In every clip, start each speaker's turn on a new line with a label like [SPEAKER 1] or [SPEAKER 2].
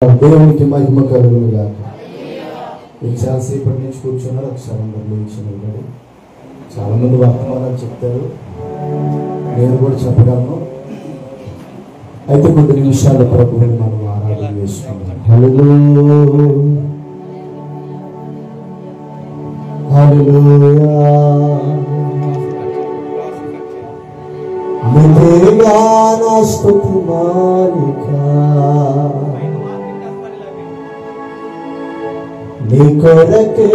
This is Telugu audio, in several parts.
[SPEAKER 1] దేవునికి మహిమ కలుగునుగా. చాలాసేపటి నుంచి కూర్చున్నారు, ఒకసారి అందరూ లేచినారు. చాలా మంది వర్తమానాలు చెప్తారు, నేను కూడా చెప్పగలను. అయితే కొద్ది నిమిషాలు ప్రభువుని మనం ఆరాధన చేసుకుందాం. హల్లెలూయా హల్లెలూయా. నీవేగా నా స్తుతి మాలిక, నీ కొరకే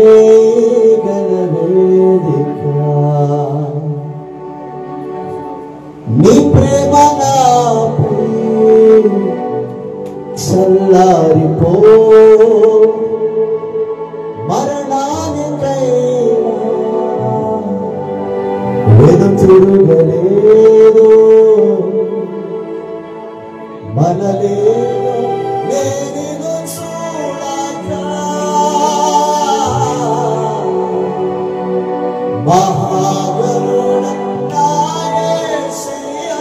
[SPEAKER 1] గణవేదిక, నీ ప్రేమ నాపై చల్లారిపో, మరణానికై వేదం తిరుగలేదు, మనలేదు నేను చూడక మహాగరుణ నా యేసయ్యా.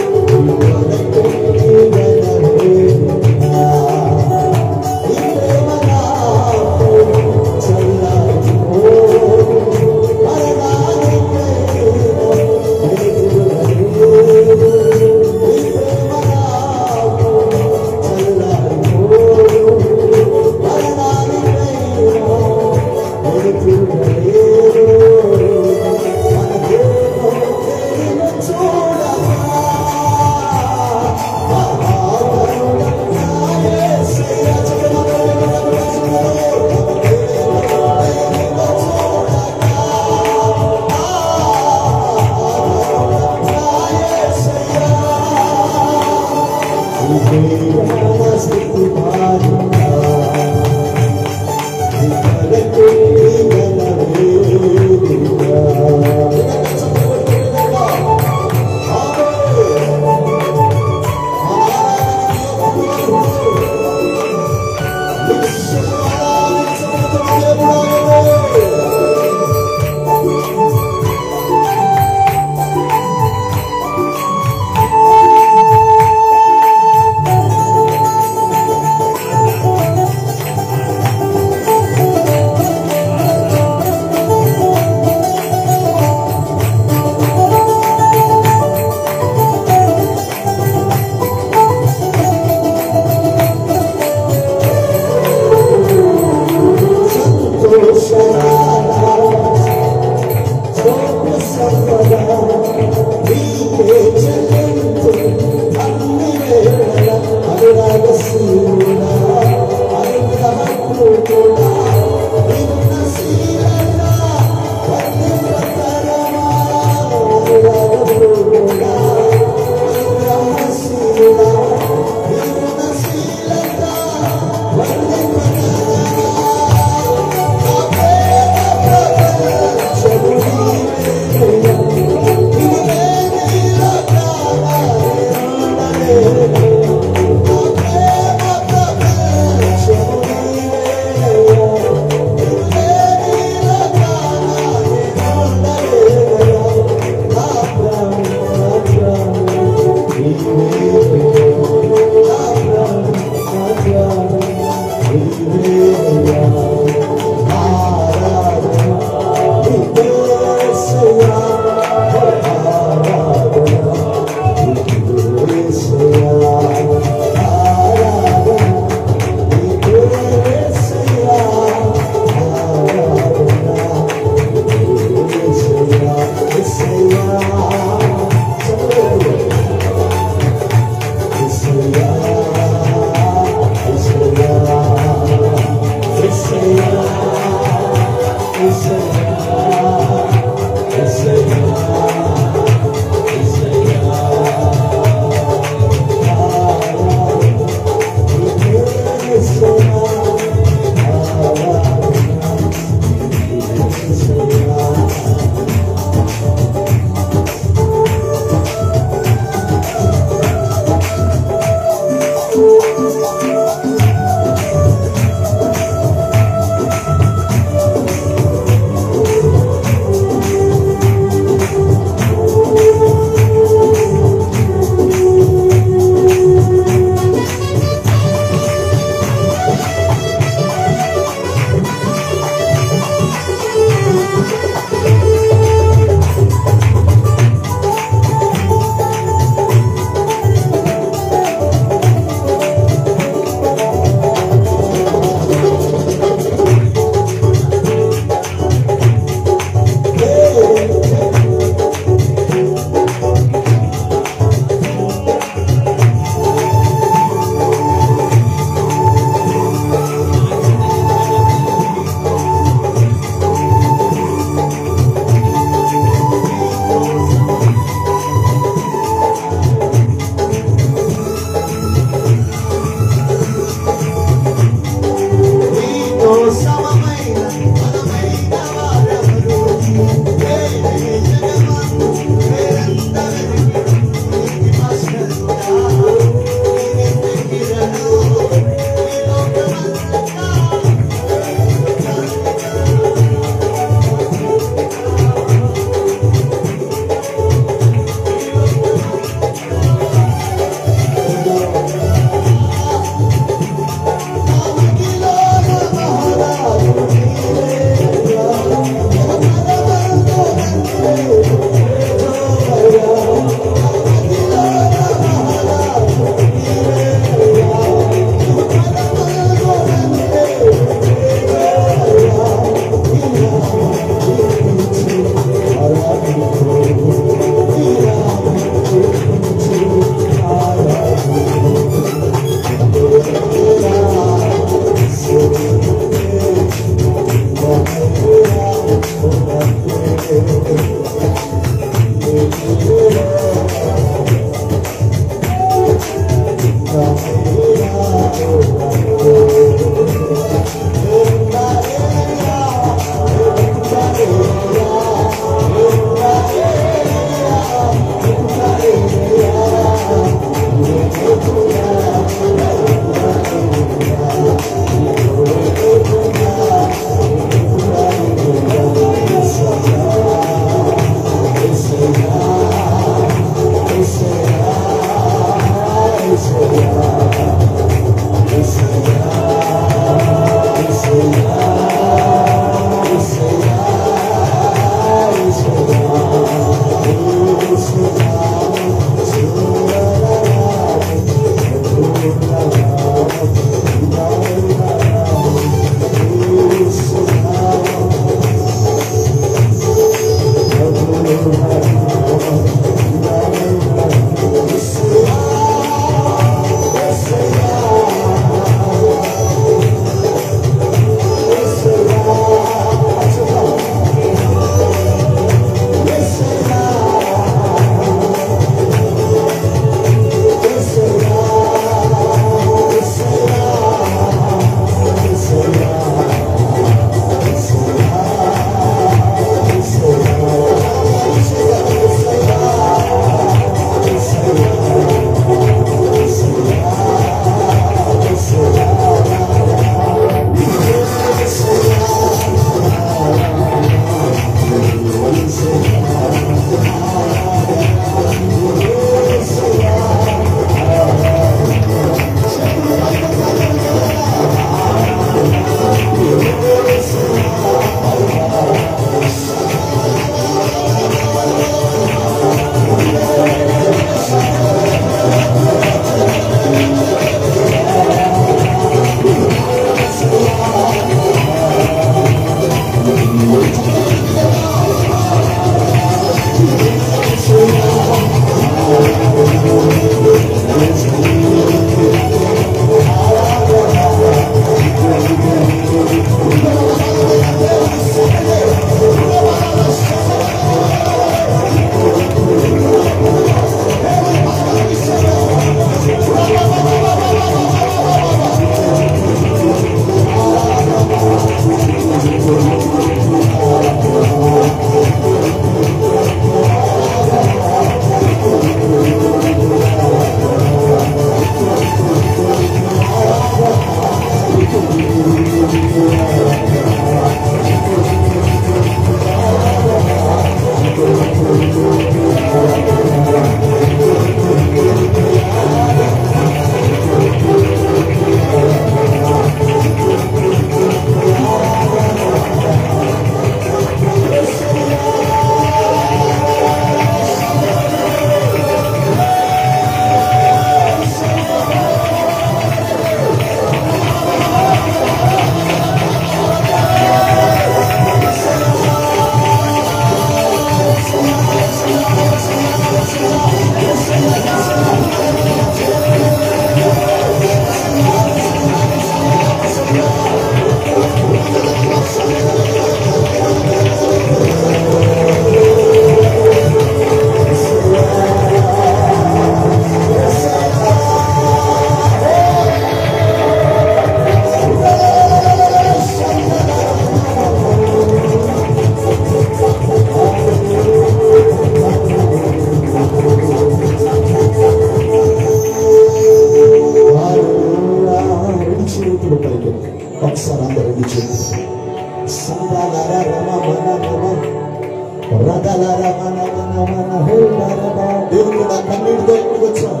[SPEAKER 1] కన్నీటితో ఇక్కడికి వచ్చావు,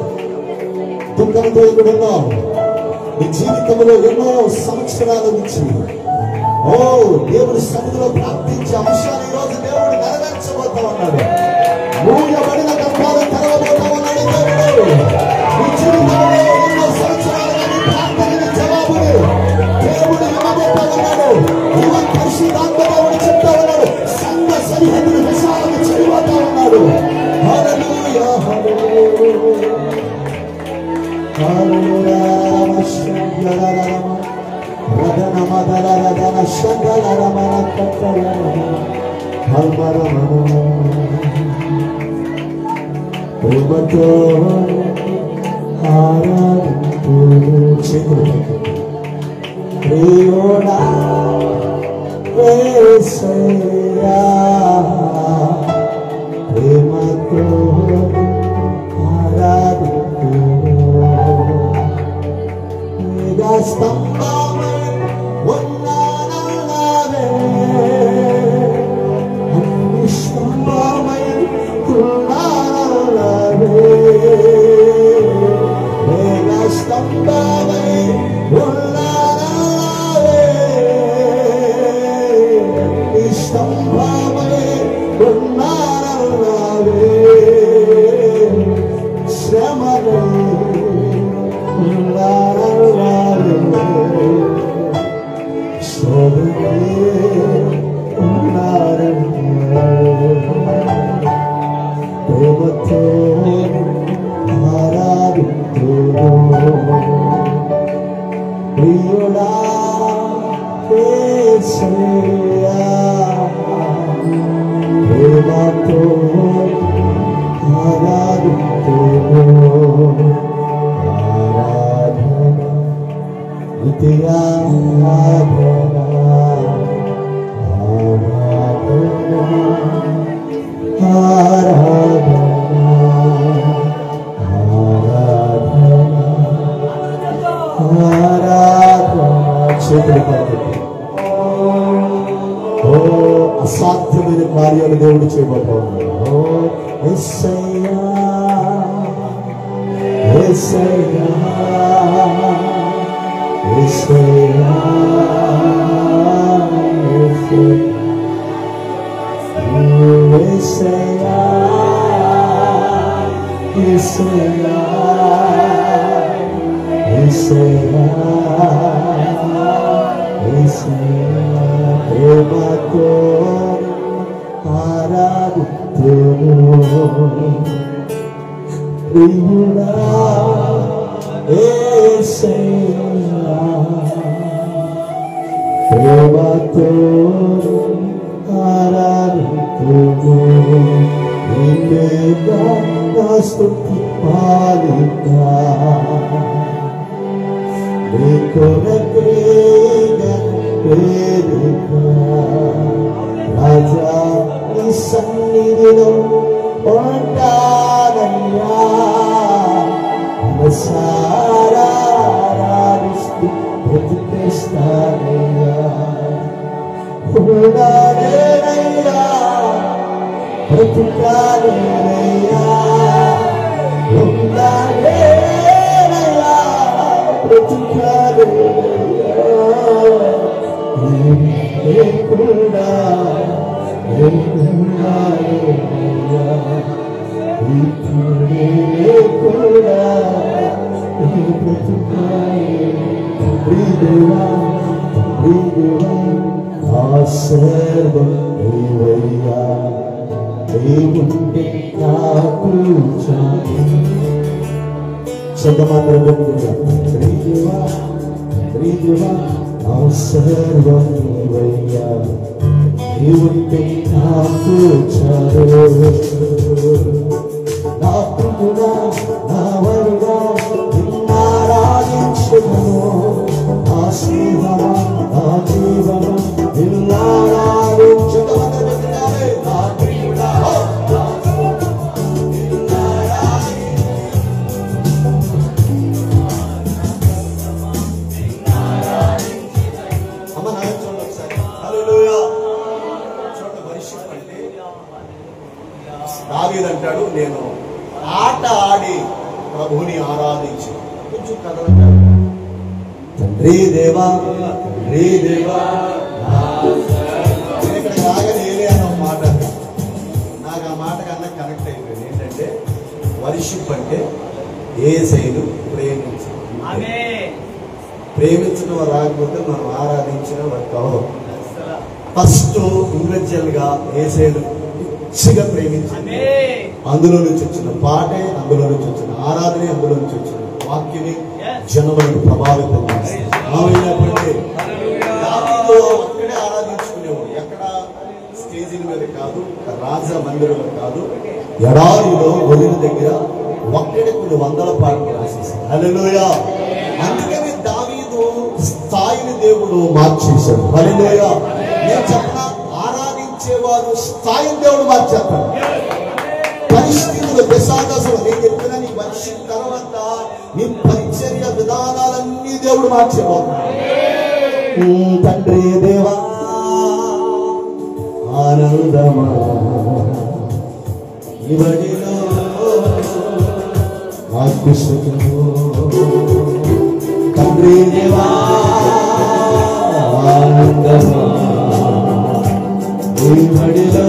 [SPEAKER 1] దుఃఖంతో ఇక్కడ ఉన్నావు. నీ జీవితంలో ఎన్నో సంవత్సరాల నుంచి దేవుని సన్నిధిలో ప్రార్థించే అంశాలు ఈరోజు దేవుడు నెరవేర్చబోతా ఉన్నాడు. మూయబడిన గర్భాలు తెరవబోతా ఉన్నాడు దేవుడు. నీ జీవితంలో ఎన్నో సంవత్సరాలుగా నీ ప్రార్థనని జవాబుని దేవుడు ఇవ్వబోతా ఉన్నాడు. ఈవెన్ పరిశుద్ధాత్మ దేవుడు చెప్తా ఉన్నాడు, సంఘ సరిహద్దులు విశాలకు చేయబోతా ఉన్నాడు. హల్లెలూయా హల్లెలూయా హల్లెలూయా రదన మదల రదన శందల రమణ కట్టల హల్మర ప్రేమతో ఆరాధించు చేతులు ప్రియుడా యేసయ్యా ప్రేమతో ఆరాధించు స్తంభమై ఉన్నానన్నావే అన్ని స్తంభమై ఉన్నానన్నావే స్తంభమై ఉన్నానన్నావే అన్ని స్తంభమై ఉన్నానన్నావే శ్రమలే ప్రేమతో ఆరాధించు ప్రియుడా యేసయ్యా ప్రేమతో ఆరాధించు అసాధ్యమైన కార్యాలు దేవుడు చేయబోతా ఉన్నాడు. యేసయ్యా యేసయ్యా యేసయ్యా యేసయ్యా యేసయ్యా యేసయ్యా యేసయ్యా ప్రేమతో ఆరాధించును ప్రియుడా యేసయ్యా ప్రేమతో ఆరాధించును నీవేగా నా స్తుతి మాలిక నీ కొరకేగా వేదిక రాజా నీ సన్నిధిలో ఉంటానయ్యా మనసారా ఆరాధిస్తూ బ్రతికేస్తానయ్యా ఉన్నానేనయ్యా బ్రతికానేనయ్యా ఉన్నానేనయ్యా బ్రతికానేనయ్యా లేకుండా లేకున్నానేనయ్యా లేకుండా బ్రతికానేనయ్యా సర్వం నీవయ్యా దేవుండే నాకు సర్వం నీవయ్యా దేవుండే నాకు నా ప్రియుడా నా వరుడా నిన్నారాధించును నా స్నేహమా నా జీవనం నిన్నారాధించును నా ప్రియుడా అమ్మ నా చూడండి ఒకసారి హల్లెలూయా చూడండి వర్షిప్ అంటే
[SPEAKER 2] ప్రభువుని ఆరాధించి కొంచెం కదలంటారు. తండ్రి దేవా తండ్రి దేవా. నేను ఇక్కడ రాగలేలే అని ఒక మాట, నాకు ఆ మాట కన్నా కనెక్ట్ అయిపోయింది. ఏంటంటే వర్షిప్ అంటే యేసయ్యను ప్రేమించడం. ప్రేమించడం రాకపోతే మనం ఆరాధించిన వర్క్ అవ్వదు. ఫస్ట్ ఇండివిజువల్ గా యేసయ్యను పిచ్చిగా ప్రేమించండి. అందులో నుంచి వచ్చిన పాటే, అందులో నుంచి వచ్చిన ఆరాధనే, అందులో నుంచి వచ్చిన వాక్యని జనములను ప్రభావితం చేస్తుంది. అక్కడే ఆరాధించుకునేవాడు, ఎక్కడ స్టేజీల మీద కాదు, రాజ మందిరంలో కాదు, ఎడారిలో ఒలిన దగ్గర ఒక్కడే కొన్ని వందల పాటలు రాసేసాడు. హల్లెలూయా. అందుకని దావీదు స్థాయిని దేవుడు మార్చేశాడు. హల్లెలూయా. నేను చెప్పనా, ఆరాధించేవారు స్థాయిని దేవుడు మార్చేస్తాడు. పరిస్థితులు దశాదశలు నేను చెప్పిన నీ వచ్చిన తర్వాత నీ పరిచర్య విధానాలన్నీ దేవుడు మార్చేవాడు. తండ్రి దేవా ఆనందమా ఇవడిలో తండ్రి దేవా ఆనందమా ఇవడిలో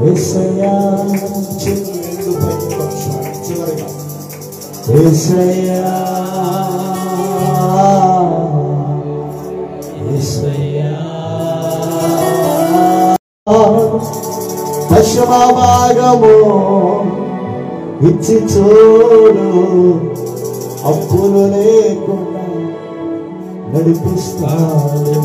[SPEAKER 2] యేసయ్యా చివరిగా యేసయ్యా యేసయ్యా దశమా భాగము ఇచ్చి చూడు అప్పులు లేకుండా నడిపిస్తాడు.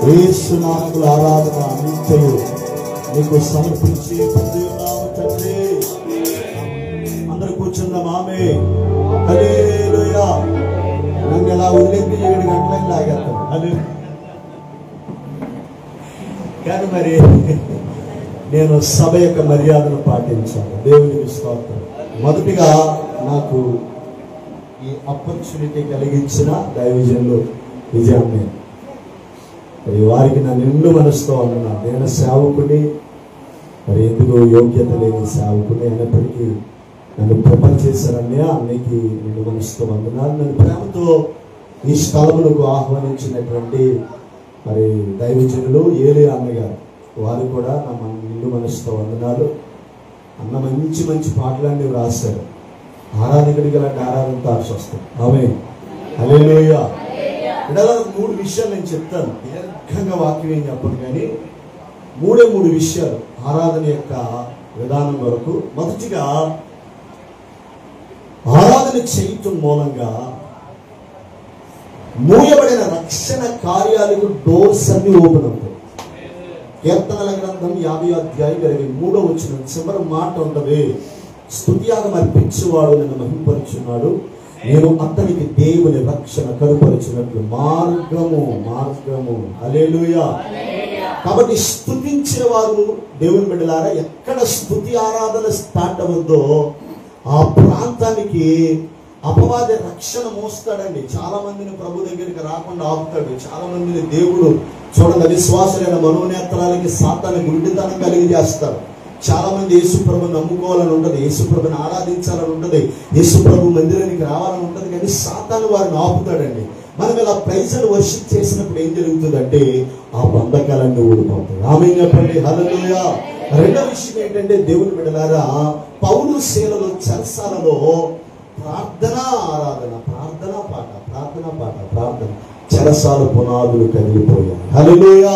[SPEAKER 2] యేసునామములో ఆరాధన అంతయు నీకు సమర్పించి పొందున్నాము తండ్రి. అందరూ కూర్చుందాం. ఆమేన్. హల్లెలూయా. నన్ను ఎలా ఉల్లేఖి 7 గంటలకు లాగేస్తాం. అది కానీ మరి నేను సభ యొక్క మర్యాదను పాటించాను. దేవునికి స్తోత్రం. మొదటిగా నాకు ఈ ఆపర్చునిటీ కలిగించిన దైవజనులు విజయాన్ని మరి వారికి నా నిండు మనసుతో అన్నా. నేను సేవకుని, మరి ఎందుకు యోగ్యత లేని సేవకుని అయినప్పటికీ నన్ను ప్రిపేర్ చేశారన్నయ్య. అన్నయ్యకి నిండు మనసుతో వందనాలు. నన్ను ప్రేమతో ఈ స్థలములకు ఆహ్వానించినటువంటి మరి దైవజనులు ఏలే అన్నగారు, వారు కూడా నా నిండు మనసుతో వందనాలు. అన్న మంచి మంచి పాటలన్నీ రాశారు. ఆరాధకుడికి అలాంటి ఆరాధనతో ఆశ వస్తుంది. ఆమేన్. హల్లెలూయా. ఇలా 3 విషయాలు నేను చెప్తాను. దీర్ఘంగా వాక్యం ఏం చెప్పను కానీ 3 విషయాలు ఆరాధన యొక్క విధానం వరకు. మొదటిగా ఆరాధన చేయటం మూలంగా మూయబడిన రక్షణ కార్యాలకు డోర్స్ అన్ని ఓపెన్ అవుతాయి. కీర్తనల గ్రంథం 50వ అధ్యాయం 23వ వచనం చివరి మాట ఉంటది. స్తుతియాగం అర్పించేవాడు నన్ను మహింపరుచున్నాడు, నేను అతనికి దేవుని రక్షణ కనుపరిచినట్లు మార్గము. హల్లెలూయా. కాబట్టి స్తుతించిన వారు దేవుని బిడ్డలారా, ఎక్కడ స్తుతి ఆరాధన స్టార్ట్ అవుద్దో ఆ ప్రాంతానికి అపవాది రక్షణ మోస్తాడండి. చాలా మందిని ప్రభు దగ్గరికి రాకుండా ఆపుతాడు. చాలా మందిని దేవుడు చూడండి విశ్వాసులైన మనోనేత్రాలకి సాతాను గుడ్డితనం కలిగి చేస్తారు. చాలా మంది యేసుప్రభు నమ్ముకోవాలని ఉంటుంది, యేసుప్రభుని ఆరాధించాలని ఉంటుంది, యేసుప్రభు మందిరానికి రావాలని ఉంటుంది, కానీ సాతాను వారిని ఆపుతాడండి. మనం ఇలా ప్రైజులు వర్షిప్ చేసినప్పుడు ఏం జరుగుతుందంటే ఆ బంధకాలన్నీ ఊడిపోతాయి. ఆమేన్ చెప్పండి. హల్లెలూయా. రెండో విషయం ఏంటంటే దేవుని బిడ్డలారా, పౌలు శీలలో చెరసాలలో ప్రార్థన చెరసాల పునాదులు కదిలిపోయాయి. హల్లెలూయా.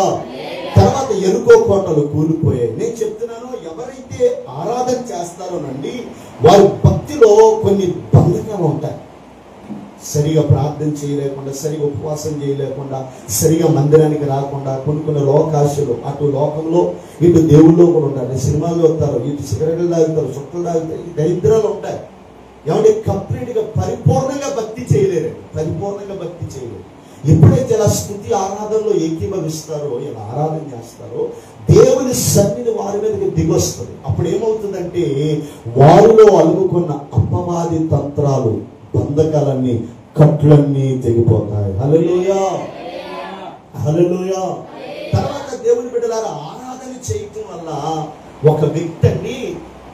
[SPEAKER 2] తర్వాత ఎరుకో కోటలు కూలిపోయాయి. నేను చెప్తున్నాను, ఎవరైతే ఆరాధన చేస్తారోనండి వారి భక్తిలో కొన్ని బంధకాలు ఉంటాయి. సరిగా ప్రార్థన చేయలేకుండా, సరిగా ఉపవాసం చేయలేకుండా, సరిగా మందిరానికి రాకుండా, కొన్ని లోకాశలు, అటు లోకంలో ఇటు దేవుల్లో కూడా ఉంటారు. సినిమాలు వస్తారు, ఇటు సిగరెట్లు తాగుతారు, చుట్టలు తాగుతారు, ఈ దరిద్రాలు ఉంటాయి. ఏమంటే కంప్లీట్గా పరిపూర్ణంగా భక్తి చేయలేరు. ఎప్పుడైతే ఇలా స్తుతి ఆరాధనలో ఏకీభవిస్తారో, ఇలా ఆరాధన చేస్తారో దేవుని సన్నిధి వారి మీదకి దిగొస్తుంది. అప్పుడు ఏమవుతుందంటే వారిలో అలుముకున్న అపవాది తంత్రాలు, బంధకాలన్నీ, కట్లన్నీ తెగిపోతాయి. హల్లెలూయా. తర్వాత దేవుని బిడ్డలారా, ఆరాధన చేయటం వల్ల ఒక వ్యక్తిని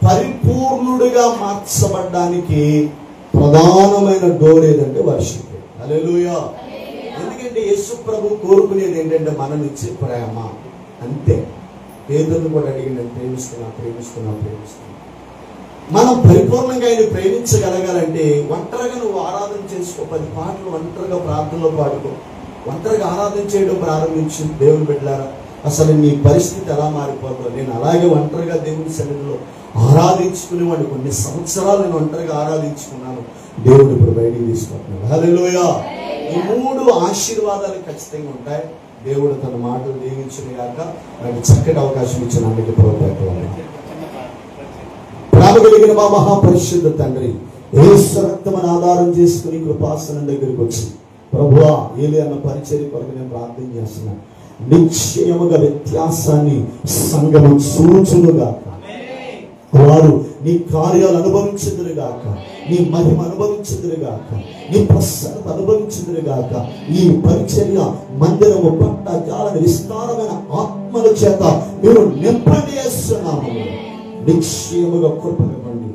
[SPEAKER 2] పరిపూర్ణుడిగా మార్చబడ్డానికి ప్రధానమైన డోర్ ఏదంటే వర్షిప్. హల్లెలూయా. ఎందుకంటే యేసు ప్రభు కోరుకునేది ఏంటంటే మన నుంచి ప్రేమ. అంతే. పేదలను కూడా అడిగి నేను ప్రేమిస్తున్నా. మనం పరిపూర్ణంగా ఆయన ప్రేమించగలగాలంటే ఒంటరిగా నువ్వు ఆరాధన చేసుకో, 10 పాటలు ఒంటరిగా ప్రార్థనలో పాడుకో, ఒంటరిగా ఆరాధన చేయడం ప్రారంభించు. దేవుని బిడ్డలారా, అసలు నీ పరిస్థితి ఎలా మారిపోతుందో. నేను అలాగే ఒంటరిగా దేవుని సన్నిధిలో ఆరాధించుకునేవాడిని. కొన్ని సంవత్సరాలు నేను ఒంటరిగా ఆరాధించుకున్నాను. దేవుడు ఇప్పుడు బయటికి తీసుకుంటున్నాడు. హల్లెలూయా. ఈ 3 ఆశీర్వాదాలు ఖచ్చితంగా ఉంటాయి. దేవుడు తన మాటలు దీవించిన గాక. నాకు చక్కటి అవకాశం ఇచ్చిన అందుకే ప్రోత్సాహం. ప్రేమ కలిగిన మా మహాపరిశుద్ధ తండ్రి, యేసు రక్తమును ఆధారం చేసుకుని కృపాసనం దగ్గరికి వచ్చి ప్రభువా ఏలే అన్న పరిచర్య కొరకు నేను ప్రార్థన చేస్తున్నాను. నిశ్చయముగా వ్యత్యాసాన్ని సంఘము చూచునుగాక. వారు నీ కార్యాలు అనుభవించుదురుగాక, నీ మహిమ అనుభవించుదురుగాక, నీ ప్రసన్నత అనుభవించుదురుగాక. ఈ పరిచర్య మందిరము పట్ట జాలని విస్తారమైన ఆత్మల చేత మీరు నింపండి చేస్తున్నాము. నిశ్చయముగా కృపనివ్వండి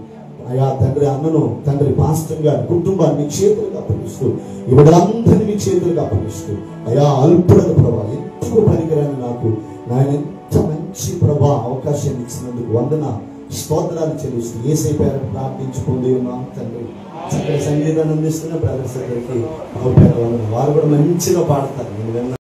[SPEAKER 2] అయా తండ్రి. అన్నను తండ్రి పాస్టర్ గారి కుటుంబాన్ని మీ చేతులకు అప్పగిస్తూ ఇవిడందరినీ మీ చేతులకు అప్పగిస్తూ అయా అల్పుడను ప్రభా, ఎందుకు పనికిరాని నాకు నాయన ఎంత మంచి ప్రభా అవకాశాన్ని ఇచ్చినందుకు వందన స్తోత్రాలు చెల్లిస్తూ యేసయ్య పేరు ప్రార్థించుకుంది ఉన్నాం తండ్రి. చక్కటి సంగీతాన్ని అందిస్తున్న బ్రదర్స్ దగ్గరికి వారు కూడా మంచిగా పాడతారు.